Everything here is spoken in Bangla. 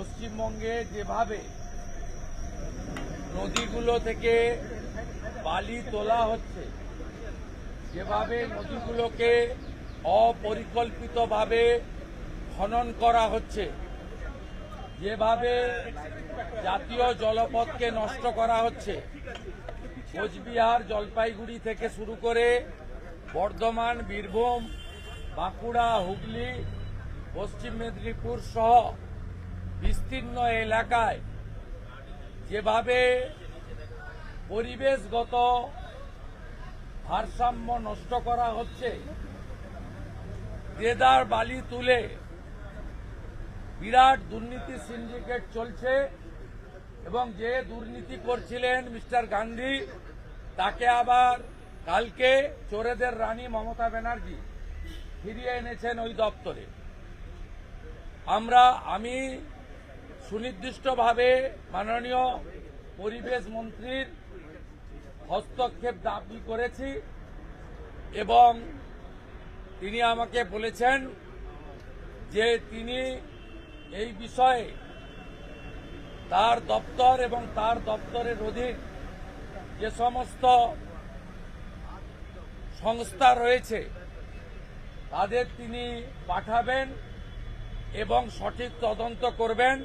পশ্চিমবঙ্গে যেভাবে নদীগুলো থেকে বালি তোলা হচ্ছে, যেভাবে নদীগুলোকে অপরিকল্পিতভাবে খনন করা হচ্ছে, যেভাবে জাতীয় জলপথকে নষ্ট করা হচ্ছে, কোচবিহার জলপাইগুড়ি থেকে শুরু করে বর্ধমান, বীরভূম, বাঁকুড়া, হুগলি, পশ্চিম মেদিনীপুর সহ বিস্তীর্ণ এলাকায় যেভাবে পরিবেশগত ভারসাম্য নষ্ট করা হচ্ছে, দেদার বালি তুলে বিরাট দুর্নীতি সিন্ডিকেট চলছে এবং যে দুর্নীতি করছিলেন মিস্টার গান্ধী, তাকে আবার কালকে চোরেদের রানী মমতা ব্যানার্জি ফিরিয়ে এনেছেন ওই দপ্তরে। আমি সুনির্দিষ্টভাবে মাননীয় পরিবেশ মন্ত্রীর হস্তক্ষেপ দাবি করেছি এবং তিনি আমাকে বলেছেন যে তিনি এই বিষয়ে তার দপ্তর এবং তার দপ্তরের অধীন যে সমস্ত সংস্থা রয়েছে তাদের তিনি পাঠাবেন এবং সঠিক তদন্ত করবেন।